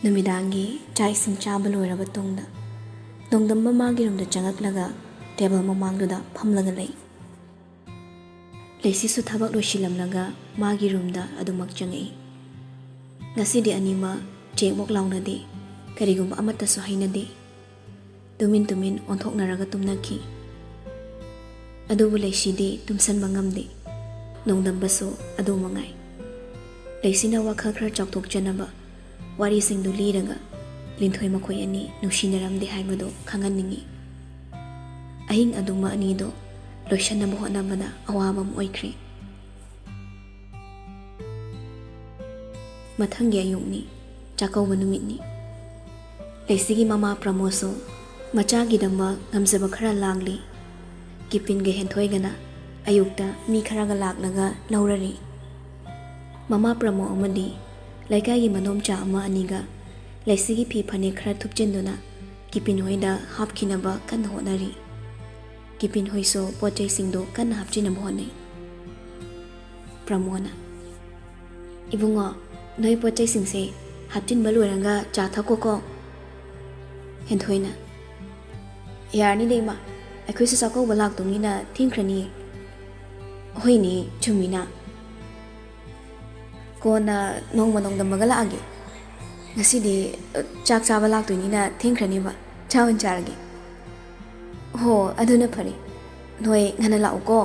ꯅꯨꯃꯤꯗꯥꯡꯒꯤ ꯆꯥꯛ ꯏꯁꯤꯡ ꯆꯥꯕ ꯂꯣꯏꯔꯕ ꯇꯨꯡꯗ ꯅꯣꯡꯗꯝꯕ ꯃꯥꯒꯤ ꯔꯨꯝꯗ ꯆꯪꯉꯛꯂꯒ ꯇꯦꯕꯜ ꯃꯃꯥꯡꯗꯨꯗ ꯐꯝꯂꯒ ꯂꯩ꯫ ꯂꯩꯁꯤꯁꯨ ꯊꯕꯛ ꯂꯣꯏꯁꯤꯜꯂꯝꯂꯒ ꯃꯥꯒꯤ ꯔꯨꯝꯗ ꯑꯗꯨꯃꯛ ꯆꯪꯉꯛꯏ꯫ ꯉꯁꯤꯗꯤ ꯑꯅꯤꯃꯛ ꯆꯦꯛꯃꯨꯛ ꯂꯥꯎꯅꯗꯦ, ꯀꯔꯤꯒꯨꯝꯕ ꯑꯃꯠꯇꯁꯨ ꯍꯩꯅꯗꯦ꯫ ꯇꯨꯃꯤꯟ ꯇꯨꯃꯤꯟ ꯑꯣꯟꯊꯣꯛꯅꯔꯒ ꯇꯨꯝꯅꯈꯤ꯫ ꯑꯗꯨꯕꯨ ꯂꯩꯁꯤꯗꯤ ꯇꯨꯝꯁꯟꯕ ꯉꯝꯗꯦ, ꯅꯣꯡꯗꯝꯕꯁꯨ ꯑꯗꯨ ꯃꯉꯥꯏ꯫ ꯂꯩꯁꯤꯅ ꯋꯥꯈꯜ ꯈꯔ ꯆꯥꯎꯊꯣꯛꯆꯅꯕ ꯋꯥꯔꯤꯁꯤꯡꯗꯨ ꯂꯤꯔꯒ ꯂꯤꯟꯊꯣꯏ ꯃꯈꯣꯏ ꯑꯅꯤ ꯅꯨꯡꯁꯤꯅꯔꯝꯗꯦ ꯍꯥꯏꯕꯗꯨ ꯈꯪꯍꯟꯅꯤꯡꯉꯤ꯫ ꯑꯍꯤꯡ ꯑꯗꯨꯃ ꯑꯅꯤꯗꯣ ꯂꯣꯏꯁꯟꯅꯕ ꯍꯣꯠꯅꯕꯗ ꯑꯋꯥꯕ ꯑꯃ ꯑꯣꯏꯈ꯭ꯔꯦ꯫ ꯃꯊꯪꯒꯤ ꯑꯌꯨꯛꯅꯤ, ꯆꯥꯛꯀꯧꯕ ꯅꯨꯃꯤꯠꯅꯤ꯫ ꯂꯩꯁꯤꯒꯤ ꯃꯃꯥ ꯄ꯭ꯔꯃꯣꯗꯁꯨ ꯃꯆꯥꯒꯤꯗꯃꯛ ꯉꯝꯖꯕ ꯈꯔ ꯂꯥꯡꯂꯤ꯫ ꯀꯤꯄꯤꯟꯒ ꯍꯦꯟꯊꯣꯏꯒꯅ ꯑꯌꯨꯛꯇ ꯃꯤ ꯈꯔꯒ ꯂꯥꯛꯂꯒ ꯂꯧꯔꯔꯤ꯫ ꯃꯃꯥ ꯄ꯭ꯔꯃꯣꯗ ꯑꯃꯗꯤ ꯂꯩꯀꯥꯏꯒꯤ ꯃꯅꯣꯝꯆꯥ ꯑꯃ ꯑꯅꯤꯒ ꯂꯩꯁꯤꯒꯤ ꯐꯤ ꯐꯅꯦꯛ ꯈꯔ ꯊꯨꯞꯆꯤꯟꯗꯨꯅ ꯀꯤꯄꯤꯟ ꯍꯣꯏꯗ ꯍꯥꯞꯈꯤꯅꯕ ꯀꯟꯅ ꯍꯣꯠꯅꯔꯤ꯫ ꯀꯤꯄꯤꯟ ꯍꯣꯏꯁꯨ ꯄꯣꯠ ꯆꯩꯁꯤꯡꯗꯨ ꯀꯟꯅ ꯍꯥꯞꯆꯤꯟꯅꯕ ꯍꯣꯠꯅꯩ꯫ ꯄ꯭ꯔꯃꯣꯗꯅ, "ꯏꯕꯨꯡꯉꯣ, ꯅꯣꯏ ꯄꯣꯠ ꯆꯩꯁꯤꯡꯁꯦ ꯍꯥꯞꯆꯤꯟꯕ ꯂꯣꯏꯔꯒ ꯆꯥ ꯊꯛꯀꯣꯀꯣ." ꯍꯦꯟꯊꯣꯏꯅ, "ꯌꯥꯔꯅꯤꯗ ꯏꯃꯥ, ꯑꯩꯈꯣꯏꯁꯨ ꯆꯥꯛꯀꯧꯕ ꯂꯥꯛꯇꯧꯅꯤꯅ ꯊꯦꯡꯈ꯭ꯔꯅꯤꯌꯦ." "ꯍꯣꯏꯅꯦ, ꯆꯨꯝꯃꯤꯅ꯫ ꯀꯣꯟꯅ ꯅꯣꯡꯃ ꯅꯣꯡꯗꯝꯕꯒ ꯂꯥꯛꯑꯒꯦ꯫ ꯉꯁꯤꯗꯤ ꯆꯥꯛ ꯆꯥꯕ ꯂꯥꯛꯇꯣꯏꯅꯤꯅ ꯊꯦꯡꯈ꯭ꯔꯅꯦꯕ, ꯆꯥ ꯑꯣꯏꯅ ꯆꯥꯔꯒꯦ." "ꯍꯣ, ꯑꯗꯨꯅ ꯐꯔꯦ. ꯅꯣꯏ ꯉꯟꯅ ꯂꯥꯛꯎꯀꯣ."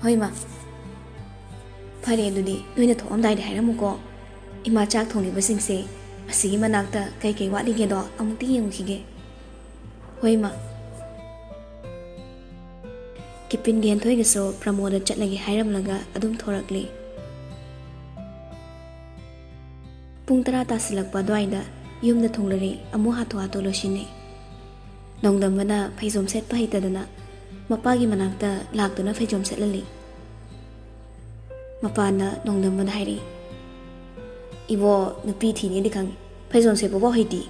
"ꯍꯣꯏ ꯃꯥ." "ꯐꯔꯦ ꯑꯗꯨꯗꯤ ꯅꯣꯏꯅ ꯊꯣꯛꯑꯝꯗꯥꯏꯗ ꯍꯥꯏꯔꯝꯃꯨꯀꯣ. ꯏꯃꯥ ꯆꯥꯛ ꯊꯣꯡꯂꯤꯕꯁꯤꯡꯁꯦ ꯑꯁꯤꯒꯤ ꯃꯅꯥꯛꯇ ꯀꯩꯀꯩ ꯋꯥꯠꯂꯤꯒꯦꯗꯣ ꯑꯃꯨꯛꯇ ꯌꯦꯡꯉꯨꯈꯤꯒꯦ." "ꯍꯣꯏ ꯃꯥ." ꯀꯤꯄꯤꯟꯒꯤ ꯍꯦꯟꯊꯣꯏꯒꯁꯨ ꯄ꯭ꯔꯃꯣꯗ ꯆꯠꯂꯒꯦ ꯍꯥꯏꯔꯝꯂꯒ ꯑꯗꯨꯝ ꯊꯣꯔꯛꯂꯦ꯫ ꯄꯨꯡ 10 ꯇꯥꯁꯤꯜꯂꯛꯄ ꯑꯗꯨꯋꯥꯏꯗ ꯌꯨꯝꯗ ꯊꯨꯡꯂꯔꯦ ꯑꯃꯨꯛ ꯍꯥꯊꯨ ꯂꯣꯏꯁꯤꯟꯅꯩ꯫ ꯅꯣꯡꯗꯝꯕꯅ ꯐꯩꯖꯣꯝ ꯁꯦꯠꯄ ꯍꯩꯇꯗꯅ ꯃꯄꯥꯒꯤ ꯃꯅꯥꯛꯇ ꯂꯥꯛꯇꯨꯅ ꯐꯩꯖꯣꯝ ꯁꯦꯠꯍꯜꯂꯤ꯫ ꯃꯄꯥꯅ ꯅꯣꯡꯗꯝꯕꯗ ꯍꯥꯏꯔꯛꯏ, "ꯏꯕꯣ ꯅꯨꯄꯤ ꯊꯤꯅꯦꯗꯤ ꯈꯪꯉꯤ, ꯐꯩꯖꯣꯝ ꯁꯦꯠꯄꯐꯥꯎ ꯍꯩꯇꯦ.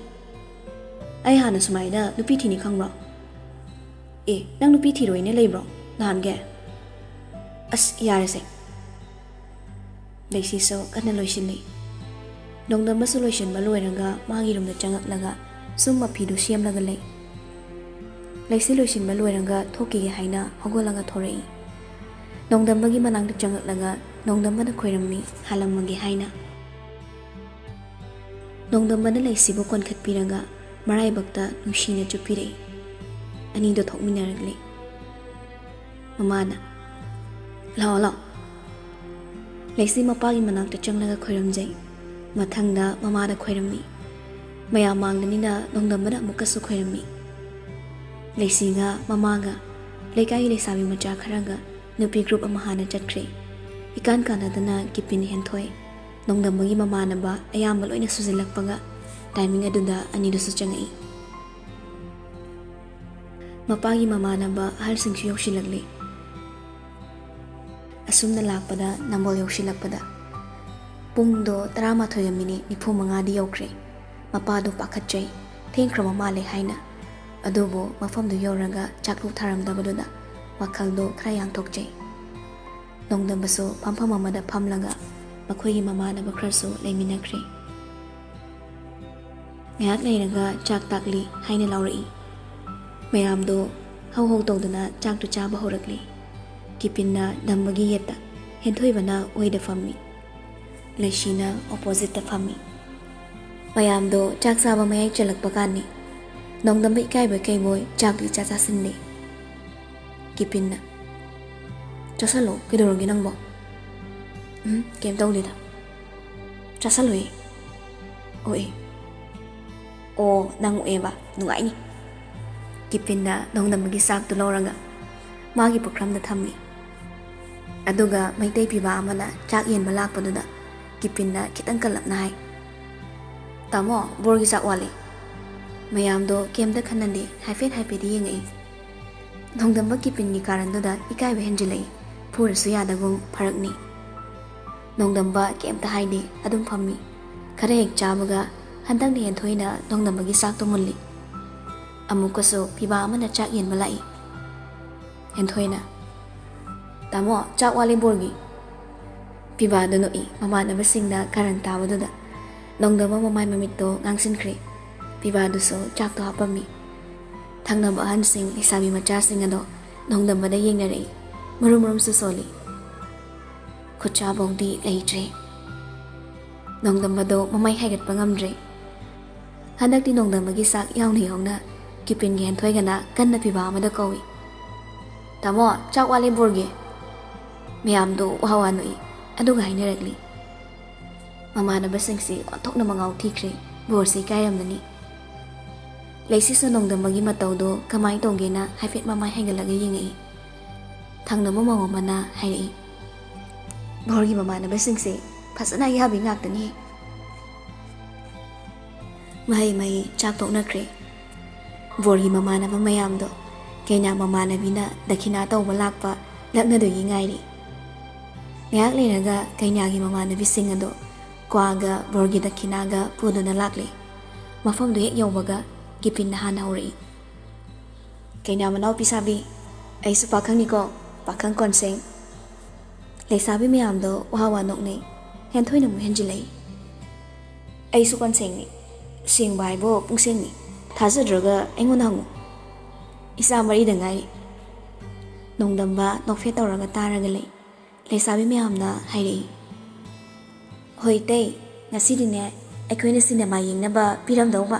ꯑꯩ ꯍꯥꯟꯅ ꯁꯨꯃꯥꯏꯅ ꯅꯨꯄꯤ ꯊꯤꯅꯤ ꯈꯪꯕ꯭ꯔꯣ? ꯑꯦ, ꯅꯪ ꯅꯨꯄꯤ ꯊꯤꯔꯣꯏꯅ ꯂꯩꯕ꯭ꯔꯣ ꯅꯍꯥꯟꯒꯦ? ꯑꯁ ꯌꯥꯔꯁꯦ." ꯂꯩꯁꯤꯁꯨ ꯀꯟꯅ ꯂꯣꯏꯁꯤꯜꯂꯤ꯫ ꯅꯣꯡꯗꯝꯕꯁꯨ ꯂꯣꯏꯁꯤꯟꯕ ꯂꯣꯏꯔꯒ ꯃꯥꯒꯤ ꯔꯨꯝꯗ ꯆꯪꯉꯛꯂꯒ ꯁꯨꯝ ꯃꯐꯤꯗꯨ ꯁꯦꯝꯂꯒ ꯂꯩ꯫ ꯂꯩꯁꯤ ꯂꯣꯏꯁꯤꯟꯕ ꯂꯣꯏꯔꯒ ꯊꯣꯛꯈꯤꯒꯦ ꯍꯥꯏꯅ ꯍꯧꯒꯠꯂꯒ ꯊꯣꯔꯛꯏ꯫ ꯅꯣꯡꯗꯝꯕꯒꯤ ꯃꯅꯥꯛꯇ ꯆꯪꯉꯛꯂꯒ ꯅꯣꯡꯗꯝꯕꯅ ꯈꯣꯏꯔꯝꯃꯤ ꯍꯥꯜꯂꯝꯃꯒꯦ ꯍꯥꯏꯅ꯫ ꯅꯣꯡꯗꯝꯕꯅ ꯂꯩꯁꯤꯕꯨ ꯀꯣꯟꯈꯠꯄꯤꯔꯒ ꯃꯔꯥꯏꯕꯛꯇ ꯅꯨꯡꯁꯤꯅ ꯆꯨꯞꯄꯤꯔꯛꯏ꯫ ꯑꯅꯤꯗꯣ ꯊꯣꯛꯃꯤꯟꯅꯔꯛꯂꯤ꯫ ꯃꯃꯥꯅ, "ꯂꯥꯛꯑꯣ ꯂꯥꯛꯑꯣ." ꯂꯩꯁꯤ ꯃꯄꯥꯒꯤ ꯃꯅꯥꯛꯇ ꯆꯪꯂꯒ ꯈꯣꯏꯔꯝꯖꯩ꯫ ꯃꯊꯪꯗ ꯃꯃꯥꯗ ꯈꯣꯏꯔꯝꯃꯤ꯫ ꯃꯌꯥꯝ ꯃꯥꯡꯗꯅꯤꯅ ꯅꯣꯡꯗꯝꯕꯅ ꯑꯃꯨꯛꯀꯁꯨ ꯈꯣꯏꯔꯝꯃꯤ꯫ ꯂꯩꯁꯤꯒ ꯃꯃꯥꯒ ꯂꯩꯀꯥꯏꯒꯤ ꯂꯩꯁꯥꯕꯤ ꯃꯆꯥ ꯈꯔꯒ ꯅꯨꯄꯤ ꯒ꯭ꯔꯨꯞ ꯑꯃ ꯍꯥꯟꯅ ꯆꯠꯈ꯭ꯔꯦ꯫ ꯏꯀꯥꯟ ꯀꯥꯟꯅꯗꯅ ꯀꯤꯄꯤꯟ, ꯍꯦꯟꯊꯣꯏ, ꯅꯣꯡꯗꯝꯕꯒꯤ ꯃꯃꯥꯟꯅꯕ ꯑꯌꯥꯝꯕ ꯂꯣꯏꯅ ꯁꯨꯖꯤꯜꯂꯛꯄꯒ ꯇꯥꯏꯃꯤꯡ ꯑꯗꯨꯗ ꯑꯅꯤꯗꯨꯁꯨ ꯆꯪꯉꯛꯏ꯫ ꯃꯄꯥꯒꯤ ꯃꯃꯥꯟꯅꯕ ꯑꯍꯜꯁꯤꯡꯁꯨ ꯌꯧꯁꯤꯜꯂꯛꯂꯤ꯫ ꯑꯁꯨꯝꯅ ꯂꯥꯛꯄꯗ ꯅꯝꯕꯣꯜ ꯌꯧꯁꯤꯜꯂꯛꯄꯗ ꯄꯨꯡꯗꯣ 11:45ꯗꯤ ꯌꯧꯈ꯭ꯔꯦ꯫ ꯃꯄꯥꯗꯣ ꯄꯥꯈꯠꯆꯩ, ꯊꯦꯡꯈ꯭ꯔꯕ ꯃꯥꯜꯂꯦ ꯍꯥꯏꯅ꯫ ꯑꯗꯨꯕꯨ ꯃꯐꯝꯗꯨ ꯌꯧꯔꯒ ꯆꯥꯛꯂꯨꯛ ꯊꯥꯔꯝꯗꯕꯗꯨꯗ ꯋꯥꯈꯜꯗꯣ ꯈꯔ ꯌꯥꯡꯊꯣꯛꯆꯩ꯫ ꯅꯣꯡꯗꯝꯕꯁꯨ ꯐꯝꯐꯝ ꯑꯃꯗ ꯐꯝꯂꯒ ꯃꯈꯣꯏꯒꯤ ꯃꯃꯥꯟꯅꯕ ꯈꯔꯁꯨ ꯂꯩꯃꯤꯟꯅꯈ꯭ꯔꯦ꯫ ꯉꯥꯏꯍꯥꯛ ꯂꯩꯔꯒ ꯆꯥꯛ ꯇꯥꯛꯂꯤ ꯍꯥꯏꯅ ꯂꯥꯎꯔꯛꯏ꯫ ꯃꯌꯥꯝꯗꯣ ꯍꯧ ꯍꯧ ꯇꯧꯗꯨꯅ ꯆꯥꯛꯇꯨ ꯆꯥꯕ ꯍꯧꯔꯛꯂꯤ꯫ ꯀꯤꯄꯤꯟꯅ ꯗꯝꯕꯒꯤ ꯌꯦꯠꯇ, ꯍꯦꯟꯊꯣꯏꯕꯅ ꯑꯣꯏꯗ ꯐꯝꯃꯤ꯫ ꯂꯩꯁꯤꯅ ꯑꯣꯄꯣꯖꯤꯠꯇ ꯐꯝꯃꯤ꯫ ꯃꯌꯥꯝꯗꯣ ꯆꯥꯛ ꯆꯥꯕ ꯃꯌꯥꯏ ꯆꯜꯂꯛꯄ ꯀꯥꯟꯅꯤ꯫ ꯅꯣꯡꯗꯝꯕ ꯏꯀꯥꯏꯕꯣꯏ ꯀꯩꯕꯣꯏ ꯆꯥꯛꯇꯨ ꯏꯆꯥ ꯆꯥꯁꯤꯟꯂꯦ꯫ ꯀꯤꯄꯤꯟꯅ, "ꯆꯥꯁꯜꯂꯣ, ꯀꯩꯗꯧꯔꯒꯦ ꯅꯪꯕꯣ?" "ꯀꯩꯝ ꯇꯧꯗꯦꯗ." "ꯆꯥꯁꯜꯂꯣꯏ." "ꯑꯣꯛꯑꯦ." "ꯑꯣ, ꯅꯪ ꯑꯣꯛꯑꯦꯕ, ꯅꯨꯡꯉꯥꯏꯅꯤ." ꯀꯤꯄꯤꯟꯅ ꯅꯣꯡꯗꯝꯕꯒꯤ ꯆꯥꯛꯇꯨ ꯂꯧꯔꯒ ꯃꯥꯒꯤ ꯄꯨꯈ꯭ꯔꯝꯗ ꯊꯝꯃꯤ꯫ ꯑꯗꯨꯒ ꯃꯩꯇꯩ ꯄꯤꯕꯥ ꯑꯃꯅ ꯆꯥꯛ ꯌꯦꯟꯕ ꯂꯥꯛꯄꯗꯨꯗ ꯀꯤꯄꯤꯟꯅ ꯈꯤꯇꯪ ꯀꯜꯂꯞꯅ ꯍꯥꯏ, "ꯇꯥꯃꯣ, ꯕꯣꯔꯒꯤ ꯆꯥꯛ ꯋꯥꯠꯂꯤ." ꯃꯌꯥꯝꯗꯣ ꯀꯩꯝꯇ ꯈꯟꯅꯗꯦ, ꯍꯥꯏꯐꯦꯠ ꯌꯦꯡꯉꯛꯏ꯫ ꯅꯣꯡꯗꯝꯕ ꯀꯤꯄꯤꯟꯒꯤ ꯀꯥꯔꯟꯗꯨꯗ ꯏꯀꯥꯏꯕ ꯍꯦꯟꯖꯤꯜꯂꯛꯏ꯫ ꯐꯨꯔꯁꯨ ꯌꯥꯗꯒꯨꯝ ꯐꯔꯛꯅꯤ꯫ ꯅꯣꯡꯗꯝꯕ ꯀꯩꯝꯇ ꯍꯥꯏꯗꯦ, ꯑꯗꯨꯝ ꯐꯝꯃꯤ꯫ ꯈꯔ ꯍꯦꯛ ꯆꯥꯕꯒ ꯍꯟꯗꯛꯅ ꯍꯦꯟꯊꯣꯏꯅ ꯅꯣꯡꯗꯝꯕꯒꯤ ꯆꯥꯛꯇꯨ ꯃꯨꯜꯂꯤ꯫ ꯑꯃꯨꯛꯀꯁꯨ ꯄꯤꯕꯥ ꯑꯃꯅ ꯆꯥꯛ ꯌꯦꯟꯕ ꯂꯥꯛꯏ꯫ ꯍꯦꯟꯊꯣꯏꯅ, "ꯇꯥꯃꯣ, ꯆꯥꯛ ꯋꯥꯠꯂꯤ ꯕꯣꯔꯒꯤ." ꯄꯤꯕꯥꯗꯨ ꯅꯣꯛꯏ ꯃꯃꯥꯟꯅꯕꯁꯤꯡꯅ ꯀꯥꯔꯟ ꯇꯥꯕꯗꯨꯗ꯫ ꯅꯣꯡꯗꯝꯕ ꯃꯃꯥꯏ ꯃꯃꯤꯠꯇꯣ ꯉꯥꯡꯁꯤꯟꯈ꯭ꯔꯦ꯫ ꯄꯤꯕꯥꯗꯨꯁꯨ ꯆꯥꯛꯇꯣ ꯍꯥꯞꯄꯝꯃꯤ꯫ ꯊꯪꯅꯕ ꯑꯍꯟꯁꯤꯡ ꯂꯩꯁꯥꯕꯤ ꯃꯆꯥꯁꯤꯡ ꯑꯗꯣ ꯅꯣꯡꯗꯝꯕꯗ ꯌꯦꯡꯅꯔꯛꯏ꯫ ꯃꯔꯨꯝꯁꯨ ꯁꯣꯜꯂꯤ꯫ ꯈꯨꯠꯁꯥꯐꯧꯗꯤ ꯂꯩꯇ꯭ꯔꯦ꯫ ꯅꯣꯡꯗꯝꯕꯗꯣ ꯃꯃꯥꯏ ꯍꯥꯏꯒꯠꯄ ꯉꯝꯗ꯭ꯔꯦ꯫ ꯍꯟꯗꯛꯇꯤ ꯅꯣꯡꯗꯝꯕꯒꯤ ꯆꯥꯛ ꯌꯥꯎꯅ ꯀꯤꯄꯤꯟꯒꯤ ꯍꯦꯟꯊꯣꯏꯒꯅ ꯀꯟꯅ ꯄꯤꯕꯥ ꯑꯃꯗ ꯀꯧꯏ꯫ ꯇꯥꯃꯣ, ꯆꯥꯛ ꯋꯥꯠꯂꯦ ꯕꯣꯔꯒꯤ꯫ ꯃꯌꯥꯝꯗꯣ ꯋꯥ ꯅꯣꯛꯏ, ꯑꯗꯨꯒ ꯍꯥꯏꯅꯔꯛꯂꯤ꯫ ꯃꯃꯥꯟꯅꯕꯁꯤꯡꯁꯤ ꯑꯣꯟꯊꯣꯛꯅ ꯃꯉꯥꯎ ꯊꯤꯈ꯭ꯔꯦ, ꯕꯣꯔꯁꯤ ꯏꯀꯥꯏꯔꯝꯂꯅꯤ꯫ ꯂꯩꯁꯤꯁꯨ ꯅꯣꯡꯗꯝꯕꯒꯤ ꯃꯇꯧꯗꯣ ꯀꯃꯥꯏ ꯇꯧꯒꯦꯅ ꯍꯥꯏꯐꯦꯠ ꯃꯃꯥꯏ ꯍꯥꯏꯒꯠꯂꯒ ꯌꯦꯡꯉꯛꯏ꯫ ꯊꯪꯅꯕ ꯃꯧ ꯑꯃꯅ ꯍꯥꯏꯔꯛꯏ, ꯕꯣꯔꯒꯤ ꯃꯃꯥꯟꯅꯕꯁꯤꯡꯁꯦ ꯐꯖꯅ ꯑꯌꯥꯕꯤ ꯉꯥꯛꯇꯅꯤ꯫ ꯃꯍꯩ ꯆꯥꯛ ꯇꯣꯛꯅꯈ꯭ꯔꯦ꯫ ꯕꯣꯔꯒꯤ ꯃꯃꯥꯟꯅꯕ ꯃꯌꯥꯝꯗꯣ ꯀꯩꯅꯥ ꯃꯃꯥꯟꯅꯕꯤꯅ ꯗꯈꯤꯅꯥ ꯇꯧꯕ ꯂꯥꯛꯄ ꯂꯛꯅꯗꯣꯏꯒꯤ ꯉꯥꯏꯔꯤ꯫ ꯉꯥꯏꯍꯥꯛ ꯂꯩꯔꯒ ꯀꯩꯅꯥꯒꯤ ꯃꯃꯥꯟꯅꯕꯤꯁꯤꯡ ꯑꯗꯣ ꯀ꯭ꯋꯥꯒ ꯕꯣꯔꯒꯤ ꯗꯈꯤꯅꯥꯒ ꯄꯨꯗꯨꯅ ꯂꯥꯛꯂꯦ꯫ ꯃꯐꯝꯗꯨ ꯍꯦꯛ ꯌꯧꯕꯒ ꯀꯤꯄꯤꯟꯅ ꯍꯥꯟꯅ ꯍꯧꯔꯛꯏ꯫ ꯀꯩꯅꯥ ꯃꯅꯥꯎꯄꯤ ꯁꯥꯕꯤ, ꯑꯩꯁꯨ ꯄꯥꯈꯪꯅꯤꯀꯣ, ꯄꯥꯈꯪ ꯀꯣꯟꯁꯦꯡ꯫ ꯂꯩꯁꯥꯕꯤ ꯃꯌꯥꯝꯗꯣ ꯋꯥ ꯅꯣꯛꯅꯩ꯫ ꯍꯦꯟꯊꯣꯏꯅ ꯑꯃꯨꯛ ꯍꯦꯟꯖꯤꯜꯂꯛꯏ꯫ ꯑꯩꯁꯨ ꯀꯣꯟꯁꯦꯡꯅꯤ, ꯁꯦꯡꯕ ꯍꯥꯏꯕꯨ ꯄꯨꯡꯁꯦꯡꯅꯤ, ꯊꯥꯖꯗ꯭ꯔꯒ ꯑꯩꯉꯣꯟꯗ ꯍꯪꯉꯨ, ꯏꯆꯥ 4ꯗ ꯉꯥꯏꯔꯤ꯫ ꯅꯣꯡꯗꯝꯕ ꯅꯣꯛꯐꯦꯠ ꯇꯧꯔꯒ ꯇꯥꯔꯒ ꯂꯩ꯫ ꯂꯩꯁꯥꯕꯤ ꯃꯌꯥꯝꯅ ꯍꯥꯏꯔꯛꯏ, ꯍꯣꯏ ꯏꯇꯩ, ꯉꯁꯤꯗꯤꯅꯦ ꯑꯩꯈꯣꯏꯅ ꯁꯤꯅꯦꯃꯥ ꯌꯦꯡꯅꯕ ꯄꯤꯔꯝꯗꯧꯕ꯫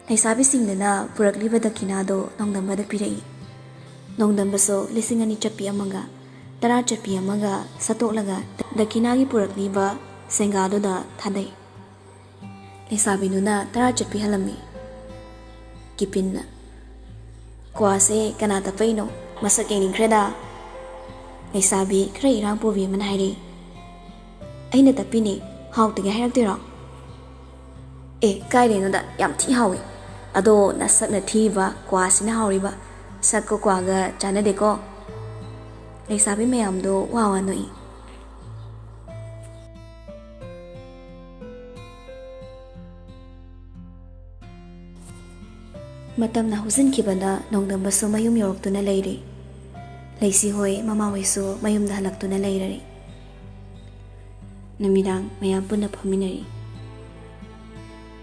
ꯂꯩꯁꯥꯕꯤꯁꯤꯡꯗꯨꯅ ꯄꯨꯔꯛꯂꯤꯕ ꯗꯈꯤꯅꯥꯗꯣ ꯅꯣꯡꯗꯝꯕꯗ ꯄꯤꯔꯛꯏ꯫ ꯅꯣꯡꯗꯝꯕꯁꯨ 2,000 ꯆꯠꯄꯤ ꯑꯃꯒ 10 ꯆꯠꯄꯤ ꯑꯃꯒ ꯁꯠꯇꯣꯛꯂꯒ ꯗꯈꯤꯅꯥꯒꯤ ꯄꯨꯔꯛꯂꯤꯕ ꯁꯦꯡꯒꯥꯗꯨꯗ ꯊꯥꯗꯩ꯫ ꯂꯩꯁꯥꯕꯤꯗꯨꯅ 10 ꯆꯠꯄꯤ ꯍꯜꯂꯝꯃꯤ꯫ ꯀꯤꯄꯤꯟꯅ, ꯀ꯭ꯋꯥꯁꯦ ꯀꯅꯥ ꯇꯞꯄꯩꯅꯣ, ꯃꯁꯛ ꯌꯦꯡꯅꯤꯡꯈ꯭ꯔꯦꯗ꯫ ꯂꯩꯁꯥꯕꯤ ꯈꯔ ꯏꯔꯥꯡ ꯄꯨꯕꯤ ꯑꯃꯅ ꯍꯥꯏꯔꯛꯏ, ꯑꯩꯅ ꯇꯞꯄꯤꯅꯦ, ꯍꯥꯎꯇꯒꯦ ꯍꯥꯏꯔꯛꯇꯣꯏꯔꯣ? ꯀꯥꯏꯗꯩꯅꯣꯗ, ꯌꯥꯝ ꯊꯤ ꯍꯥꯎꯏ꯫ ꯑꯗꯣ ꯅꯁꯛꯅ ꯊꯤꯔꯤꯕ ꯀ꯭ꯋꯥꯁꯤꯅ ꯍꯥꯎꯔꯤꯕ, ꯁꯛꯀ ꯀ꯭ꯋꯥꯒ ꯆꯥꯟꯅꯗꯦꯀꯣ꯫ ꯂꯩꯁꯥꯕꯤ ꯃꯌꯥꯝꯗꯣ ꯋꯥ ꯅꯣꯛꯏ꯫ ꯃꯇꯝꯅ ꯍꯧꯖꯤꯟꯈꯤꯕꯅ ꯅꯣꯡꯗꯝꯕꯁꯨ ꯃꯌꯨꯝ ꯌꯧꯔꯛꯇꯨꯅ ꯂꯩꯔꯦ꯫ ꯂꯩꯁꯤ ꯍꯣꯏ ꯃꯃꯥꯍꯣꯏꯁꯨ ꯃꯌꯨꯝꯗ ꯍꯜꯂꯛꯇꯨꯅ ꯂꯩꯔꯔꯦ꯫ ꯅꯨꯃꯤꯗꯥꯡ ꯃꯌꯥꯝ ꯄꯨꯟꯅ ꯐꯝꯃꯤꯟꯅꯔꯤ꯫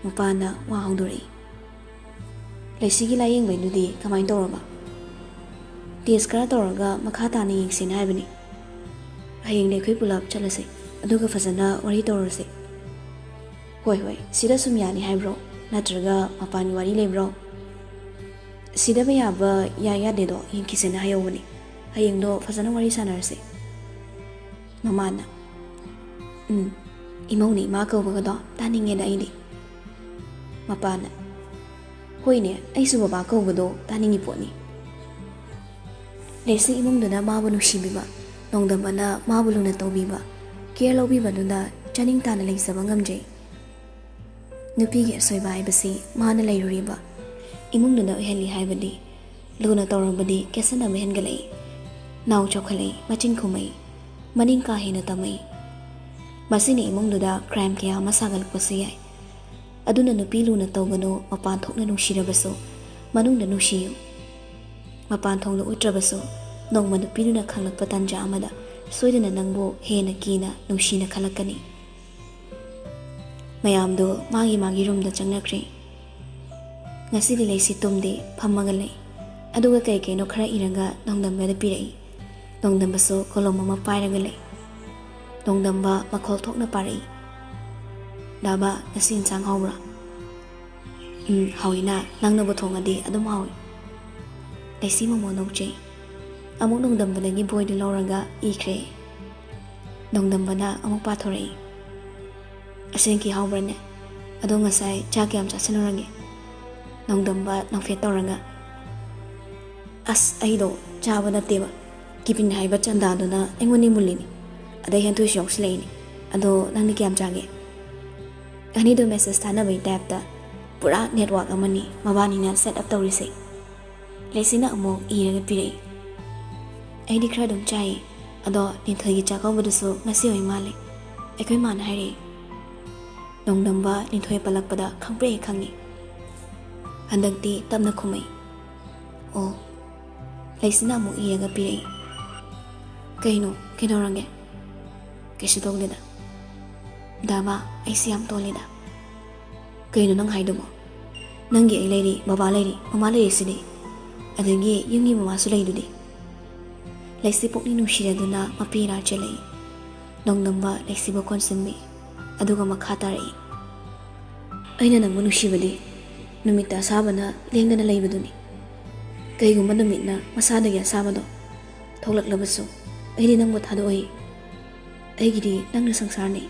ꯃꯄꯥꯅ ꯋꯥ ꯍꯧꯗꯣꯔꯛꯏ, ꯂꯩꯁꯤꯒꯤ ꯂꯥꯌꯦꯡꯕꯩꯗꯨꯗꯤ ꯀꯃꯥꯏꯅ ꯇꯧꯔꯕ? ꯇꯦꯁ ꯈꯔ ꯇꯧꯔꯒ ꯃꯈꯥ ꯇꯥꯅ ꯌꯦꯡꯁꯦꯅ ꯍꯥꯏꯕꯅꯤ꯫ ꯍꯌꯦꯡꯗꯤ ꯑꯩꯈꯣꯏ ꯄꯨꯂꯞ ꯆꯠꯂꯁꯦ, ꯑꯗꯨꯒ ꯐꯖꯅ ꯋꯥꯔꯤ ꯇꯧꯔꯁꯦ꯫ ꯍꯣꯏ, ꯁꯤꯗ ꯁꯨꯝ ꯌꯥꯅꯤ ꯍꯥꯏꯕ꯭ꯔꯣ, ꯅꯠꯇ꯭ꯔꯒ ꯃꯄꯥꯟꯒꯤ ꯋꯥꯔꯤ ꯂꯩꯕ꯭ꯔꯣ? ꯁꯤꯗꯕ ꯌꯥꯕ ꯌꯥꯗꯦꯗꯣ ꯌꯦꯡꯈꯤꯁꯦꯅ ꯍꯥꯏꯍꯧꯕꯅꯤ꯫ ꯍꯌꯦꯡꯗꯣ ꯐꯖꯅ ꯋꯥꯔꯤ ꯁꯥꯟꯅꯔꯁꯦ꯫ ꯃꯃꯥꯅ, ꯏꯃꯧꯅ ꯏꯃꯥ ꯀꯧꯕꯒꯗꯣ ꯇꯥꯅꯤꯡꯉꯦꯗ ꯑꯩꯗꯤ꯫ ꯃꯄꯥꯅ, ꯍꯣꯏꯅꯦ, ꯑꯩꯁꯨ ꯕꯕꯥ ꯀꯧꯕꯗꯣ ꯇꯥꯅꯤꯡꯉꯤ ꯄꯣꯠꯅꯤ꯫ ꯂꯩꯁꯤ ꯏꯃꯨꯡꯗꯨꯅ ꯃꯥꯕꯨ ꯅꯨꯡꯁꯤꯕꯤꯕ, ꯅꯣꯡꯗꯝꯕꯅ ꯃꯥꯕꯨ ꯂꯨꯅ ꯇꯧꯕꯤꯕ, ꯀꯦꯌꯔ ꯂꯧꯕꯤꯕꯗꯨꯅ ꯆꯥꯅꯤꯡ ꯇꯥꯅ ꯂꯩꯖꯕ ꯉꯝꯖꯩ꯫ ꯅꯨꯄꯤꯒꯤ ꯑꯁꯣꯏꯕ ꯍꯥꯏꯕꯁꯤ ꯃꯥꯅ ꯂꯩꯔꯨꯔꯤꯕ ꯏꯃꯨꯡꯗꯨꯅ ꯑꯣꯏꯍꯜꯂꯤ ꯍꯥꯏꯕꯗꯤ, ꯂꯨꯅ ꯇꯧꯔꯕꯗꯤ ꯀꯦꯠꯁꯟꯅꯕ ꯍꯦꯟꯒꯠꯂꯛꯏ, ꯅꯥꯎ ꯆꯥꯎꯈꯠꯂꯛꯏ, ꯃꯆꯤꯟ ꯈꯨꯝꯃꯛꯏ, ꯃꯅꯤꯡ ꯀꯥ ꯍꯦꯟꯅ ꯇꯝꯃꯛꯏ꯫ ꯃꯁꯤꯅ ꯏꯃꯨꯡꯗꯨꯗ ꯀ꯭ꯔꯥꯏꯝ ꯀꯌꯥ ꯑꯃ ꯁꯥꯒꯠꯂꯛꯄꯁꯨ ꯌꯥꯏ꯫ ꯑꯗꯨꯅ ꯅꯨꯄꯤ ꯂꯨꯅ ꯇꯧꯒꯅꯨ, ꯃꯄꯥꯟ ꯊꯣꯛꯅ ꯅꯨꯡꯁꯤꯔꯕꯁꯨ ꯃꯅꯨꯡꯗ ꯅꯨꯡꯁꯤꯌꯨ꯫ ꯃꯄꯥꯟ ꯊꯣꯡꯗ ꯎꯠꯇ꯭ꯔꯕꯁꯨ ꯅꯣꯡꯃ ꯅꯨꯄꯤꯗꯨꯅ ꯈꯪꯂꯛꯄ ꯇꯥꯟꯖꯥ ꯑꯃꯗ ꯁꯣꯏꯗꯅ ꯅꯪꯕꯨ ꯍꯦꯟꯅ ꯀꯤꯅ ꯅꯨꯡꯁꯤꯅ ꯈꯜꯂꯛꯀꯅꯤ꯫ ꯃꯌꯥꯝꯗꯣ ꯃꯥꯒꯤ ꯔꯨꯝꯗ ꯆꯪꯅꯈ꯭ꯔꯦ꯫ ꯉꯁꯤꯗꯤ ꯂꯩꯁꯤ ꯇꯨꯝꯗꯦ, ꯐꯝꯃꯒ ꯂꯩ꯫ ꯑꯗꯨꯒ ꯀꯩꯅꯣ ꯈꯔ ꯏꯔꯒ ꯅꯣꯡꯗꯝꯕꯗ ꯄꯤꯔꯛꯏ꯫ ꯅꯣꯡꯗꯝꯕꯁꯨ ꯀꯣꯂꯣꯝ ꯑꯃ ꯄꯥꯏꯔꯒ ꯂꯩ꯫ ꯅꯣꯡꯗꯝꯕ ꯃꯈꯣꯜ ꯊꯣꯛꯅ ꯄꯥꯔꯛꯏ, ꯗꯥꯕ, ꯉꯁꯤ ꯏꯟꯁꯥꯡ ꯍꯥꯎꯕ꯭ꯔꯥ? ꯍꯥꯎꯏꯅ, ꯅꯪꯅꯕꯨ ꯊꯣꯡꯉꯗꯤ ꯑꯗꯨꯝ ꯍꯥꯎꯏ꯫ ꯂꯩꯁꯤ ꯃꯣꯃꯣ ꯅꯣꯛꯆꯩ꯫ ꯑꯃꯨꯛ ꯅꯣꯡꯗꯝꯕꯗꯒꯤ ꯕꯣꯏꯗꯨ ꯂꯧꯔꯒ ꯏꯈ꯭ꯔꯦ꯫ ꯅꯣꯡꯗꯝꯕꯅ ꯑꯃꯨꯛ ꯄꯥꯊꯣꯔꯛꯏ, ꯑꯁꯦꯡꯀꯤ ꯍꯥꯎꯕ꯭ꯔꯅꯦ? ꯑꯗꯣ ꯉꯁꯥꯏ ꯆꯥꯛ ꯀꯌꯥꯝ ꯆꯥꯁꯤꯜꯂꯨꯔꯒꯦ? ꯅꯣꯡꯗꯝꯕ ꯅꯣꯛꯐꯦꯠ ꯇꯧꯔꯒ, ꯑꯩꯗꯣ ꯆꯥꯕ ꯅꯠꯇꯦꯕ, ꯀꯤꯄꯤꯟ ꯍꯥꯏꯕ ꯆꯟꯗꯥꯗꯨꯅ ꯑꯩꯉꯣꯟꯗ ꯃꯨꯜꯂꯤꯅꯤ, ꯑꯗꯩ ꯍꯦꯟꯊꯣꯏꯁꯨ ꯌꯥꯎꯁꯤꯜꯂꯛꯏꯅꯤ꯫ ꯑꯗꯣ ꯅꯪꯗꯤ ꯀꯌꯥꯝ ꯆꯥꯒꯦ? ꯑꯅꯤꯗꯣ ꯃꯦꯁꯦꯁ ꯊꯥꯅꯕꯩ ꯇꯥꯏꯞꯇ ꯄꯨꯔꯥ ꯅꯦꯠꯋꯥꯛ ꯑꯃꯅꯤ ꯃꯕꯥꯅꯤꯅ ꯁꯦꯠ ꯑꯞ ꯇꯧꯔꯤꯁꯦ꯫ ꯂꯩꯁꯤꯅ ꯑꯃꯨꯛ ꯏꯔꯒ ꯄꯤꯔꯛꯏ, ꯑꯩꯗꯤ ꯈꯔ ꯑꯗꯨꯝ ꯆꯥꯏꯌꯦ, ꯑꯗꯣ ꯂꯤꯟꯊꯣꯏꯒꯤ ꯆꯥꯛꯀꯧꯕꯗꯨꯁꯨ ꯉꯁꯤ ꯑꯣꯏ ꯃꯥꯜꯂꯦ, ꯑꯩꯈꯣꯏ ꯃꯥꯅ ꯍꯥꯏꯔꯛꯏ꯫ ꯅꯣꯡꯗꯝꯕ ꯂꯤꯟꯊꯣꯏ ꯄꯜꯂꯛꯄꯗ ꯈꯪꯄ꯭ꯔꯦꯛ ꯈꯪꯉꯤ꯫ ꯍꯟꯗꯛꯇꯤ ꯇꯞꯅ ꯈꯨꯝꯃꯩ, ꯑꯣ꯫ ꯂꯩꯁꯤꯅ ꯑꯃꯨꯛ ꯏꯔꯒ ꯄꯤꯔꯛꯏ, ꯀꯩꯗꯧꯔꯒꯦ? ꯀꯩꯁꯨ ꯇꯧꯗꯦꯗ꯫ Dama, ay siyam tolida. Kayo nang haidumo. Nangi ay lady, baba lady, mama lady sidi. Adagi yungi mama su lady dudi. Laisi pok ni nushira duna mapira chelai. Nong namba laisi bo konsenbi. Aduga makhatari. Aina nang manushibadi. Numita sabana lengdana laibaduni. Kaygumba numitna masadagi asabado. Thoglak labaso. Aydi nang bathado ay. Aygidi nang na sangsarni.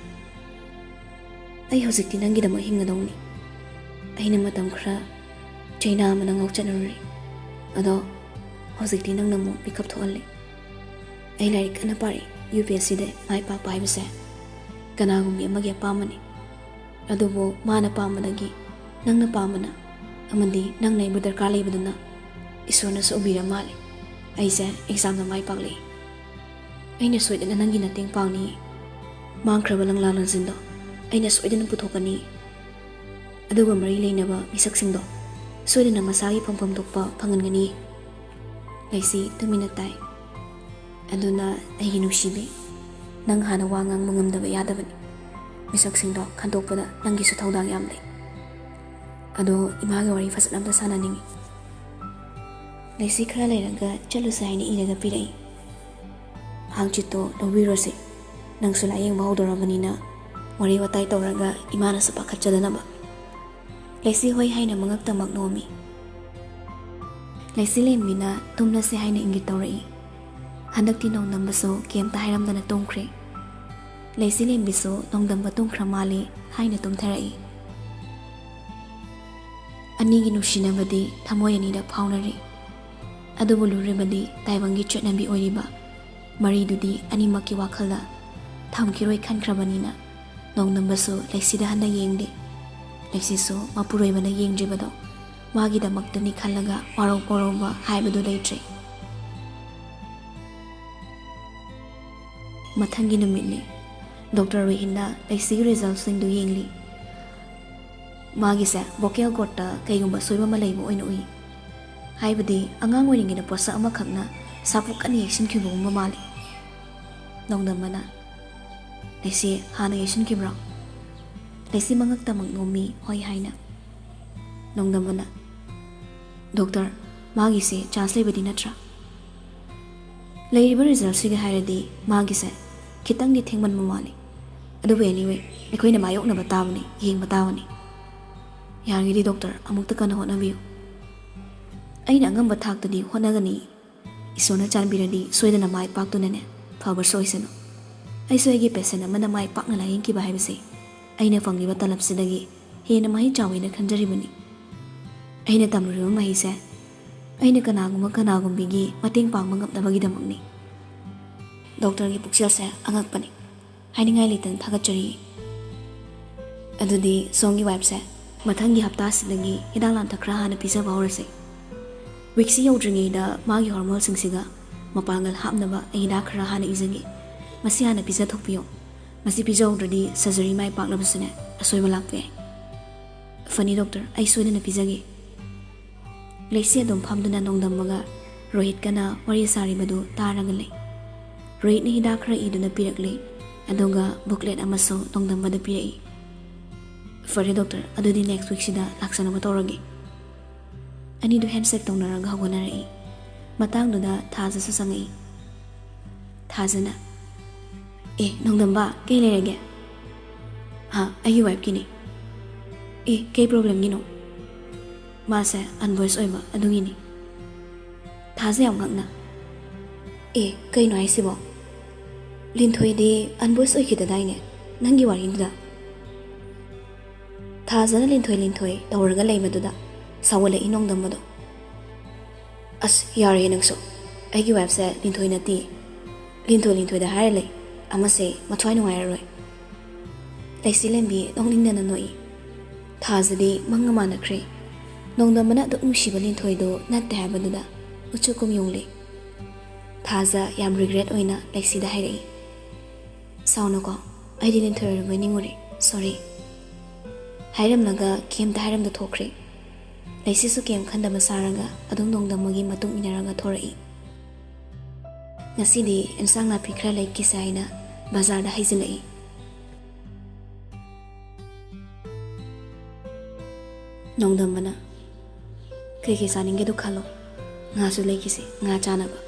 Ay hojikti nangi dama hingadongni. Ayna matam khra China manang ngauchanuri. Ado hojikti nang namu pick up thoalli. Ay larik ana pari UPSC de mai pa pai base. Kanagumi amagi apamani. Adubo mana pamadagi nang na pamana. Amandi nang na ibu darkar laibaduna. Isorna sa ubira mali. Ayse exam na mai pagli. Ayna soidana nangi nating pangni. Mangkraba lang lalang sindo. Ayna soidana puthokani. Aduga mari lainaba misak sindo. Soidana masagi pangpam tokpa pangangani. Laisi tuminatay. Aduna ay hinushibi. Nang hana wangang mangamdaba yadabani. Misak sindo kantokpada nangi su thaudang yamle. Ado imaga wari fasat namta sana ningi. Laisi khara lairaga chalu saini iraga pirai. Hangchito lawirose. Nang sulayeng mahaudorabanina. Wari watay tawraga imana sa pakatsadanaba. Laisi hoy haina mangakta magnomi. Laisi lembina tumna se haina ingit tawrai. Handakti nong nambaso kiem ta hairamdana tongkre. Laisi lembiso nong damba tongkra mali haina tumtharai. Anigi nushinabadi thamoyanida phaunari. Adubu luribadi taiwangi chetnabi oiriba. Maridudi animaki wakhalda thamkiroi khankrabanina. Nong nambaso laisida handa yengde. Laisiso mapuroibana yengjibado. Magidamaktani khallaga waro poroba haibadu leitre. Mathangi numitni Dr. Rohinda laisi result sing du yengli. Magisa vocal cord ta kaygumba soiba malaibo oina ui. Haibadi angang oiringina posa amakhakna sapuk ani action khibo mali. Nongdamana laisi hana action khibra. Laisi mangakta magnomi hoi haina. Nongdamana Doctor magise chance lebadi natra. Lairiba result siga hairadi magise kitang di thengman mamali. Adubu anyway akoina mayok na batawani yeng batawani. Yargidi doctor amukta kana honabiyo. Aina angamba thaktadi honagani. Isona chanbiradi soidana mai paktunane fabar soisano. Ai soigi patient amana mai pakna layeng ki bahaibase. Aina fangliba talapsidagi hena mahi chawina khanjaribani. Aina tamruriba mahise aina kanagumbi mateng pangma ngapnabagidamagni. Doctor gi pukselse angakpani. Hainingai litang thagachari. Adudi songi webse mathangi hapta sidagi hidang lan thakra hana pisa bawrase. Wiksi yaudringeida magi hormone singsiga mapangal hapnaba aida khra hana izangi. Masi hana pisa thokpiyo. Masi pisa already surgery mai paklabasune asoiba lakpe. Funny doctor ai soidana pisagi. Laisi adom phamduna nongdammaga Rohit kana wari sari badu taragalai. Rohit ni hidak khara iduna pirakle adoga booklet amaso nongdammada pirai. Fare doctor adudi next week sida laksana matoragi. Ani do handshake tongnaraga hawanarai. Matangduda thaja sasangai. Thajana nongdamba kay lerage. Ha ayu wife kini. Kay problem gino. Masa unvoice oiba adungini. Thaze yam ngakna. Kay no aisibo. Linthoi de unvoice oikida daine. Nangi warinda. Thazana linthoi tawraga leimaduda. Sawala inongdambado. As yare nangso. Aigi webse linthoi nati. Linthoi da harale. Amase matwai nungairaroi. Laisi lembi nongningdana noi. Thazadi mangamana kre. Nongdamana do nushiba linthoi do natte habaduda. Uchukum yongle. Thaza yam regret oina laisi da hairei. Saunako. I didn't throw it away. Sorry. Hairam naga kem da hairam da thokre. Laisi su kem khanda masaraga adung nongdamagi matung inaraga thorai. Ngasidi ensang na pikra lai kisaina bazar da haizilai. ꯅꯣꯡꯗꯝꯕꯅ ꯀꯩ ꯆꯥꯅꯤꯡꯒꯦꯗꯣ ꯈꯜꯂꯣ ꯉꯥꯁꯨ ꯂꯩꯈꯤꯁꯦ ꯉꯥ ꯆꯥꯅꯕ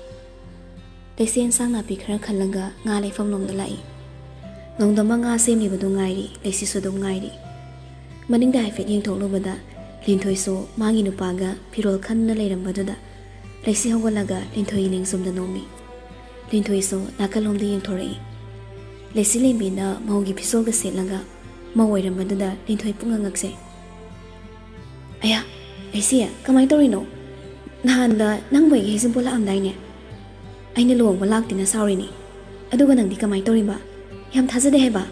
ꯂꯩꯁꯤ ꯑꯦꯟꯁꯥꯡ ꯅꯥꯄꯤ ꯈꯔ ꯈꯜꯂꯒ ꯉꯥ ꯂꯩꯐꯝ ꯂꯣꯝꯗ ꯂꯥꯛꯏ ꯅꯣꯡꯗꯝꯕ ꯉꯥ ꯁꯦꯝꯂꯤꯕꯗꯨ ꯉꯥꯏꯔꯤ ꯂꯩꯁꯤꯁꯨ ꯑꯗꯨꯝ ꯉꯥꯏꯔꯤ ꯃꯅꯤꯡꯗ ꯍꯥꯏꯐꯦꯠ ꯌꯦꯡꯊꯣꯛꯂꯨꯕꯗ ꯂꯤꯟꯊꯣꯏꯁꯨ ꯃꯥꯒꯤ ꯅꯨꯄꯥꯒ ꯐꯤꯔꯣꯜ ꯈꯟꯅ ꯂꯩꯔꯝꯕꯗꯨꯗ ꯂꯩꯁꯤ ꯍꯧꯒꯠꯂꯒ ꯂꯤꯟꯊꯣꯏꯒꯤ ꯅꯤꯡꯁꯨꯝꯗ ꯅꯣꯝꯃꯤ ꯂꯤꯟꯊꯣꯏꯁꯨ ꯅꯥꯀꯜꯂꯣꯝꯗ ꯌꯦꯡꯊꯣꯔꯛꯏ ꯂꯩꯁꯤ ꯂꯦꯝꯕꯤꯅ ꯃꯧꯒꯤ ꯐꯤꯁꯣꯜꯒ ꯁꯦꯠꯂꯒ ꯃꯧ ꯑꯣꯏꯔꯝꯕꯗꯨꯗ ꯂꯤꯟꯊꯣꯏ ꯄꯨꯡꯉ ꯉꯛꯁꯦ ꯑꯌꯥ ꯂꯩꯁꯤ ꯀꯃꯥꯏꯅ ꯇꯧꯔꯤꯅꯣ ꯅꯍꯥꯟꯗ ꯅꯪꯕꯨ ꯑꯩꯒꯤ ꯍꯩꯖꯤꯡꯄꯣꯠ ꯂꯥꯛꯑꯝꯗꯥꯏꯅꯦ ꯑꯩꯅ ꯂꯨꯍꯣꯡꯕ ꯂꯥꯛꯇꯦꯅ ꯁꯥꯎꯔꯤꯅꯤ ꯑꯗꯨꯒ ꯅꯪꯗꯤ ꯀꯃꯥꯏꯅ ꯇꯧꯔꯤꯕ ꯌꯥꯝ ꯊꯥꯖꯗꯦ ꯍꯥꯏꯕ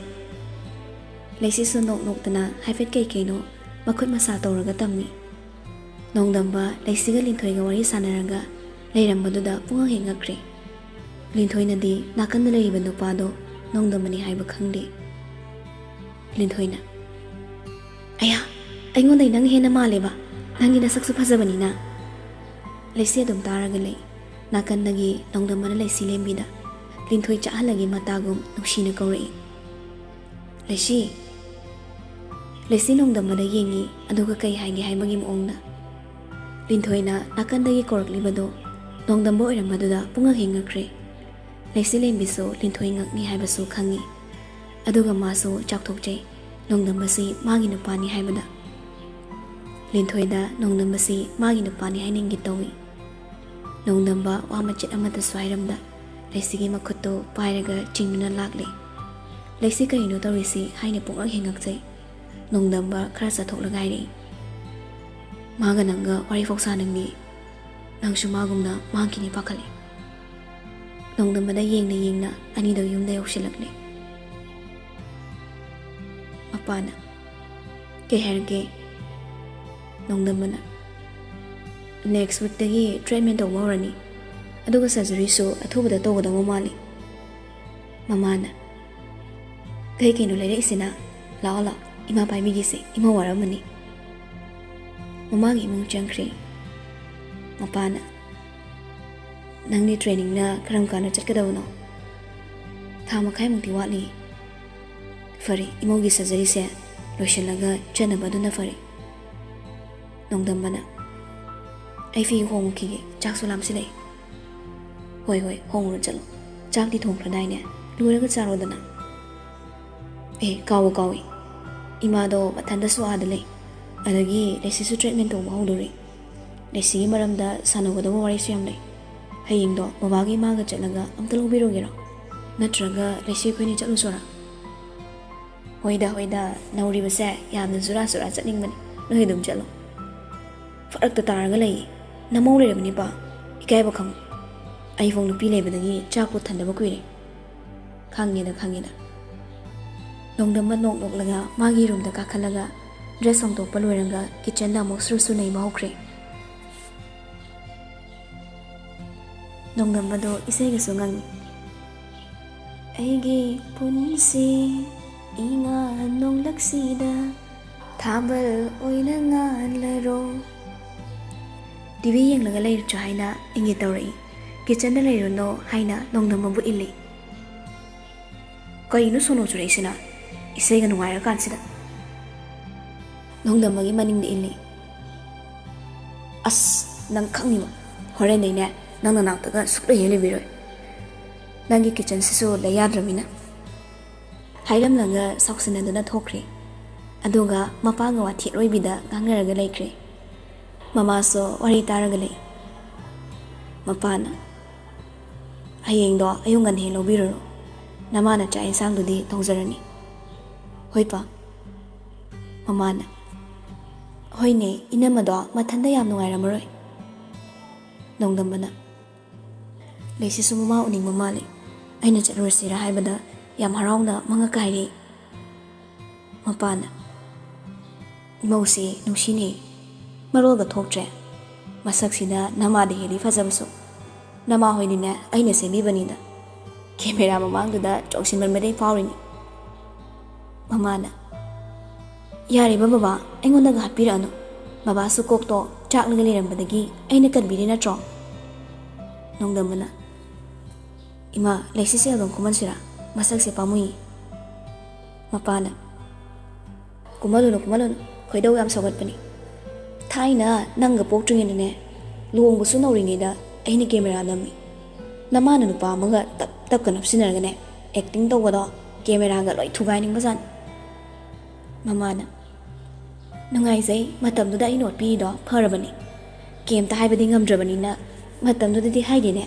ꯂꯩꯁꯤꯁꯨ ꯅꯣꯛ ꯅꯣꯛꯇꯅ ꯍꯥꯏꯐꯦꯠ ꯀꯩꯅꯣ ꯃꯈꯨꯠ ꯃꯁꯥ ꯇꯧꯔꯒ ꯇꯝꯃꯤ ꯅꯣꯡꯗꯝꯕ ꯂꯩꯁꯤꯒ ꯂꯤꯟꯊꯣꯏꯒ ꯋꯥꯔꯤ ꯁꯥꯟꯅꯔꯒ ꯂꯩꯔꯝꯕꯗꯨꯗ ꯄꯨꯡꯉꯛ ꯍꯦꯛ ꯉꯛꯈ꯭ꯔꯦ ꯂꯤꯟꯊꯣꯏꯅꯗꯤ ꯅꯥꯀꯟꯗ ꯂꯩꯔꯤꯕ ꯅꯨꯄꯥꯗꯣ ꯅꯣꯡꯗꯝꯕꯅꯤ ꯍꯥꯏꯕ ꯈꯪꯗꯦ ꯂꯤꯟꯊꯣꯏꯅ ꯑꯌꯥ ꯑꯩꯉꯣꯟꯗꯩ ꯅꯪ ꯍꯦꯟꯅ ꯃꯥꯜꯂꯦꯕ ꯅꯪꯒꯤ ꯅꯁꯛꯁꯨ ꯐꯖꯕꯅꯤꯅ ꯂꯩꯁꯤ ꯑꯗꯨꯝ ꯇꯥꯔꯒ ꯂꯩ ꯅꯥꯀꯟꯗꯒꯤ ꯅꯣꯡꯗꯝꯕꯅ ꯂꯩꯁꯤ ꯂꯦꯝꯕꯤꯗ ꯂꯤꯟꯊꯣꯏ ꯆꯥꯍꯜꯂꯒꯤ ꯃꯇꯥꯒꯨꯝ ꯅꯨꯡꯁꯤꯅ ꯀꯧꯔꯛꯏ ꯂꯩꯁꯤ ꯂꯩꯁꯤ ꯅꯣꯡꯗꯝꯕꯗ ꯌꯦꯡꯉꯤ ꯑꯗꯨꯒ ꯀꯩ ꯍꯥꯏꯒꯦ ꯍꯥꯏꯕꯒꯤ ꯃꯑꯣꯡꯗ ꯂꯤꯟꯊꯣꯏꯅ ꯅꯥꯀꯟꯗꯒꯤ ꯀꯧꯔꯛꯂꯤꯕꯗꯣ ꯅꯣꯡꯗꯝꯕ ꯑꯣꯏꯔꯝꯕꯗꯨꯗ ꯄꯨꯡꯉꯛ ꯍꯦꯛ ꯉꯛꯈ꯭ꯔꯦ ꯂꯩꯁꯤ ꯂꯦꯝꯕꯤꯁꯨ ꯂꯤꯟꯊꯣꯏ ꯉꯛꯅꯤ ꯍꯥꯏꯕꯁꯨ ꯈꯪꯉꯤ ꯑꯗꯨꯒ ꯃꯥꯁꯨ ꯆꯥꯎꯊꯣꯛꯆꯩ ꯅꯣꯡꯗꯝꯕꯁꯤ ꯃꯥꯒꯤ ꯅꯨꯄꯥꯅꯤ ꯍꯥꯏꯕꯗ ꯂꯤꯟꯊꯣꯏꯗ ꯅꯣꯡꯗꯝꯕꯁꯤ ꯃꯥꯒꯤ ꯅꯨꯄꯥꯅꯤ ꯍꯥꯏꯅꯤꯡꯒꯤ ꯇꯧꯏ ꯅꯣꯡꯗꯝꯕ ꯋꯥ ꯃꯆꯦꯠ ꯑꯃꯠꯇꯁꯨ ꯍꯥꯏꯔꯝꯗ ꯂꯩꯁꯤꯒꯤ ꯃꯈꯨꯠꯇꯨ ꯄꯥꯏꯔꯒ ꯆꯤꯡꯗꯨꯅ ꯂꯥꯛꯂꯤ ꯂꯩꯁꯤ ꯀꯔꯤꯅꯣ ꯇꯧꯔꯤꯁꯤ ꯍꯥꯏꯅ ꯄꯨꯡꯉꯛ ꯍꯦꯛ ꯉꯛꯆꯩ ꯅꯣꯡꯗꯝꯕ ꯈꯔ ꯆꯠꯊꯣꯛꯂꯒ ꯍꯥꯏꯔꯛꯏ ꯃꯥꯒ ꯅꯪꯒ ꯋꯥꯔꯤꯐꯥꯎ ꯁꯥꯅꯤꯡꯉꯤ ꯅꯪꯁꯨ ꯃꯥꯒꯨꯝꯅ ꯃꯥꯡꯈꯤꯅꯤ ꯄꯥꯈꯠꯂꯤ ꯅꯣꯡꯗꯝꯕꯗ ꯌꯦꯡꯅ ꯌꯦꯡꯅ ꯑꯅꯤꯗꯣ ꯌꯨꯝꯗ ꯌꯧꯁꯤꯜꯂꯛꯂꯤ ꯃꯄꯥꯅ ꯀꯩ ꯍꯥꯏꯔꯒꯦ ꯅꯣꯡꯗꯝꯕꯅ ꯅꯦꯛꯁ ꯋꯤꯛꯇꯒꯤ ꯇ꯭ꯔꯤꯠꯃꯦꯟ ꯇꯧꯕ ꯍꯧꯔꯅꯤ ꯑꯗꯨꯒ ꯁꯔꯖꯔꯤꯁꯨ ꯑꯊꯨꯕꯗ ꯇꯧꯒꯗꯧꯕ ꯃꯥꯜꯂꯤ ꯃꯃꯥꯅ ꯀꯩꯅꯣ ꯂꯩꯔꯛꯏꯁꯤꯅ ꯂꯥꯛꯑꯣ ꯂꯥꯛꯑꯣ ꯏꯃꯥ ꯄꯥꯏꯕꯤꯒꯤꯁꯦ ꯏꯃꯥ ꯋꯥꯔꯝꯃꯅꯤ ꯃꯃꯥꯒꯤ ꯏꯃꯨꯡ ꯆꯪꯈ꯭ꯔꯦ ꯃꯄꯥꯅ ꯅꯪꯒꯤ ꯇ꯭ꯔꯦꯅꯤꯡꯅ ꯀꯔꯝ ꯀꯥꯟꯗ ꯆꯠꯀꯗꯕꯅꯣ ꯊꯥ ꯃꯈꯥꯏꯃꯨꯛꯇꯤ ꯋꯥꯠꯂꯤ ꯐꯔꯦ ꯏꯃꯧꯒꯤ ꯁꯔꯖꯔꯤꯁꯦ ꯂꯣꯏꯁꯤꯜꯂꯒ ꯆꯠꯅꯕ ꯑꯗꯨꯅ ꯐꯔꯦ ꯅꯣꯡꯗꯝꯕꯅ ꯑꯩ ꯐꯤ ꯍꯣꯡꯉꯨꯈꯤꯒꯦ ꯆꯥꯛꯁꯨ ꯂꯥꯝꯁꯤꯜꯂꯛꯏ ꯍꯣꯏ ꯍꯣꯡꯉꯨꯔ ꯆꯠꯂꯣ ꯆꯥꯛꯇꯤ ꯊꯣꯡꯈ꯭ꯔꯗꯥꯏꯅꯦ ꯂꯣꯏꯔꯒ ꯆꯥꯔꯣꯗꯅ ꯀꯥꯎꯏ ꯏꯃꯥꯗꯣ ꯃꯊꯟꯇꯁꯨ ꯑꯥꯗ ꯂꯩ ꯑꯗꯒꯤ ꯂꯩꯁꯤꯁꯨ ꯇ꯭ꯔꯤꯠꯃꯦꯟ ꯇꯧꯕ ꯍꯧꯗꯣꯔꯤ ꯂꯩꯁꯤꯒꯤ ꯃꯔꯝꯗ ꯁꯥꯟꯅꯒꯗꯕ ꯋꯥꯔꯤꯁꯨ ꯌꯥꯝ ꯂꯩ ꯍꯌꯦꯡꯗꯣ ꯕꯕꯥꯒꯤ ꯏꯃꯥꯒ ꯆꯠꯂꯒ ꯑꯝꯇ ꯂꯧꯕꯤꯔꯨꯒꯦꯔꯣ ꯅꯠꯇ꯭ꯔꯒ ꯂꯩꯁꯤ ꯑꯩꯈꯣꯏꯅꯤ ꯆꯠꯂꯨꯁꯣꯔꯥ ꯍꯣꯏꯗ ꯅꯧꯔꯤꯕꯁꯦ ꯌꯥꯝꯅ ꯖꯨꯔꯥ ꯆꯠꯅꯤꯡꯕꯅꯤ ꯅꯣꯏ ꯑꯗꯨꯝ ꯆꯠꯂꯣ ꯐꯔꯛꯇ ꯇꯥꯔꯒ ꯂꯩꯌꯦ ꯅꯃꯧ ꯂꯩꯔꯕꯅꯤꯄꯥ ꯏꯀꯥꯏꯕ ꯈꯪꯉꯨ ꯑꯩꯐꯥꯎ ꯅꯨꯄꯤ ꯂꯩꯕꯗꯒꯤ ꯆꯥꯛꯄꯨ ꯊꯟꯗꯕ ꯀꯨꯏꯔꯦ ꯈꯪꯉꯦꯗ ꯅꯣꯡꯗꯝꯕ ꯅꯣꯛꯂꯒ ꯃꯥꯒꯤ ꯔꯨꯝꯗ ꯀꯥꯈꯠꯂꯒ ꯗ꯭ꯔꯦꯁ ꯍꯣꯡꯗꯣꯛꯄ ꯂꯣꯏꯔꯒ ꯀꯤꯠꯆꯟꯗ ꯑꯃꯨꯛ ꯁꯨꯔ ꯅꯩꯕ ꯍꯧꯈ꯭ꯔꯦ ꯅꯣꯡꯗꯝꯕꯗꯣ ꯏꯁꯩꯒꯁꯨ ꯉꯪꯉꯤ ꯑꯩꯒꯤ ꯄꯨꯟꯁꯤ ꯏꯉꯥꯟ ꯅꯣꯡꯂꯛꯁꯤꯗ ꯊꯥꯕꯜ ꯑꯣꯏꯅ ꯉꯥꯜꯂꯔꯣ ꯇꯤꯚꯤ ꯌꯦꯡꯂꯒ ꯂꯩꯔꯨꯆꯣ ꯍꯥꯏꯅ ꯏꯪꯒꯤꯠ ꯇꯧꯔꯛꯏ ꯀꯤꯠꯆꯟꯗ ꯂꯩꯔꯨꯅꯣ ꯍꯥꯏꯅ ꯅꯣꯡꯗꯝꯕꯕꯨ ꯏꯜꯂꯤ ꯀꯩꯅꯣ ꯁꯣꯅꯣ ꯆꯨꯔꯛꯏꯁꯤꯅ ꯏꯁꯩꯒ ꯅꯨꯡꯉꯥꯏꯔꯀꯥꯟꯁꯤꯗ ꯅꯣꯡꯗꯝꯕꯒꯤ ꯃꯅꯤꯡꯗ ꯏꯜꯂꯤ ꯑꯁ ꯅꯪ ꯈꯪꯅꯤꯕ ꯍꯣꯔꯦꯟꯗꯩꯅꯦ ꯅꯪ ꯅꯅꯥꯛꯇꯒ ꯁꯨꯛꯂꯩ ꯂꯩꯕꯤꯔꯣꯏ ꯅꯪꯒꯤ ꯀꯤꯠꯆꯟꯁꯤꯁꯨ ꯂꯩ ꯌꯥꯗ꯭ꯔꯕꯅꯤꯅ ꯍꯥꯏꯔꯝꯂꯒ ꯁꯥꯎꯁꯤꯟꯅꯗꯨꯅ ꯊꯣꯛꯈ꯭ꯔꯦ ꯑꯗꯨꯒ ꯃꯄꯥꯒ ꯋꯥꯊꯤ ꯑꯔꯣꯏꯕꯤꯗ ꯉꯥꯡꯅꯔꯒ ꯂꯩꯈ꯭ꯔꯦ ꯃꯃꯥꯁꯨ ꯋꯥꯔꯤ ꯇꯥꯔꯒ ꯂꯩ ꯃꯄꯥꯅ ꯍꯌꯦꯡꯗꯣ ꯑꯌꯨꯛ ꯉꯟꯅ ꯍꯦꯛ ꯂꯧꯕꯤꯔꯨꯔꯣ ꯅꯃꯥꯅ ꯆꯥꯛ ꯌꯦꯟꯁꯥꯡꯗꯨꯗꯤ ꯊꯣꯡꯖꯔꯅꯤ ꯍꯣꯏ ꯄꯥ ꯃꯃꯥꯅ ꯍꯣꯏꯅꯦ ꯏꯅꯝꯃꯗꯣ ꯃꯊꯟꯇ ꯌꯥꯝ ꯅꯨꯡꯉꯥꯏꯔꯝꯃꯔꯣꯏ ꯅꯣꯡꯗꯝꯕꯅ ꯂꯩꯁꯤꯁꯨ ꯃꯃꯥ ꯎꯅꯤꯡꯕ ꯃꯥꯜꯂꯤ ꯑꯩꯅ ꯆꯠꯂꯨꯔꯁꯤꯔꯥ ꯍꯥꯏꯕꯗ ꯌꯥꯝ ꯍꯔꯥꯎꯅ ꯃꯉꯛꯀ ꯍꯥꯏꯔꯛꯏ ꯃꯄꯥꯅ ꯏꯃꯧꯁꯤ ꯅꯨꯡꯁꯤꯅꯤ ꯃꯔꯣꯜꯒ ꯊꯣꯛꯇ꯭ꯔꯦ ꯃꯁꯛꯁꯤꯗ ꯅꯃꯥꯗ ꯍꯦꯜꯂꯤ ꯐꯖꯕꯁꯨ ꯅꯃꯥ ꯍꯣꯏꯗꯤꯅꯦ ꯑꯩꯅ ꯁꯦꯝꯕꯤꯕꯅꯤꯗ ꯀꯦꯃꯦꯔꯥ ꯃꯃꯥꯡꯗꯨꯗ ꯆꯣꯡꯁꯤꯟꯃꯟꯕꯗꯩ ꯐꯥꯎꯔꯤꯅꯤ ꯃꯃꯥꯅ ꯌꯥꯔꯦꯕ ꯕꯕꯥ ꯑꯩꯉꯣꯟꯗꯒ ꯍꯥꯠꯄꯤꯔꯛꯑꯅꯨ ꯕꯕꯥꯁꯨ ꯀꯣꯛꯇꯣ ꯆꯥꯛꯂꯒ ꯂꯩꯔꯝꯕꯗꯒꯤ ꯑꯩꯅ ꯀꯟꯕꯤꯔꯤ ꯅꯠꯇ꯭ꯔꯣ ꯅꯣꯡꯗꯝꯕꯅ ꯏꯃꯥ ꯂꯩꯁꯤꯁꯦ ꯑꯗꯨꯝ ꯀꯨꯝꯍꯟꯁꯤꯔꯥ ꯃꯁꯛꯁꯦ ꯄꯥꯝꯃꯨꯏ ꯃꯄꯥꯅ ꯀꯨꯝꯍꯜꯂꯨꯅꯨ ꯈꯣꯏꯗꯧ ꯌꯥꯝ ꯁꯧꯒꯠꯄꯅꯤ Thaina nanga poktringene luongbusu nauringida aina camera nami namana nupa amaga tap kanap sinaragane acting tawado camera ga loi thugaining bazan mamana nungaizai matamduda ai not pi do pharabani kem ta haibadi ngamdrabanina matamduda di haidine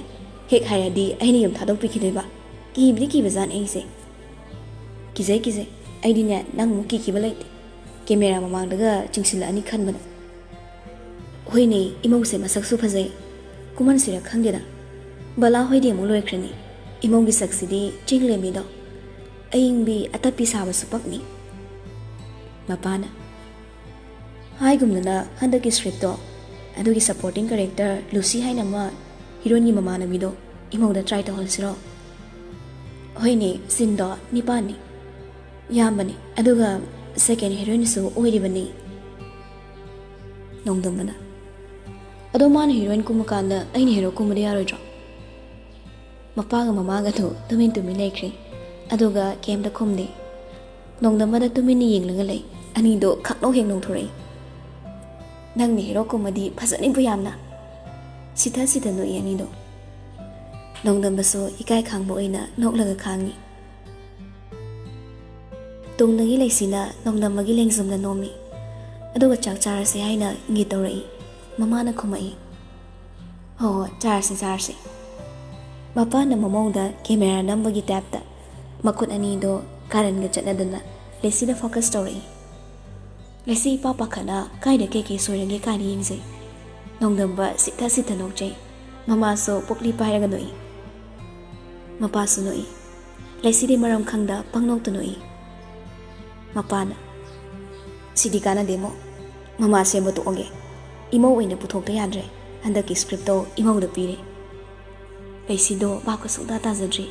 hek hairadi aina yum thadok pikhidoiba ki bazan aise kizai aidine nang muki kibalai camera mamangdaga chingsila ani khanbana hoine imongse masaksu phajai kuman sira khangdeda bala hoide mo loikrani imonggi saksidi chinglemi do aingbi atapi saba supakni mapana haigumna handaki script do adugi supporting character Lucy haina ma heroine gi mamana mi do imongda try to holsiro hoine sin do nipani yambani aduga second heroine su oiribani nongdambana ado man heroine kumakanda aina hero kumade yaroidro mapaga mamaga to tumin leikri aduga kemda khumde nongdamada tumini yenglaga lei ani do khakno heng nongthorei nang ni hero kumadi phajani bu yamna sitha no yani do nongdambaso ikai khangbo ina noklaga khangi tungdagi leisina nongdamagi lengzumna nomi aduga chak charase haina ngi tawrai mamana khumai ho charse mapana mamongda camera nambagi tapta makut ani do karanga chatnadana lesida focus story lesi papa khana kaida keke soirage kani yingse nongdamba sitha nokjai mama so pokli pairaga noi mapa su noi lesidi maram khangda pangnok tu noi mapana sidikana demo mama sembo to onge imo oina puthok ta yadre handaki script to imo da pire lesido ba ko suda ta jadri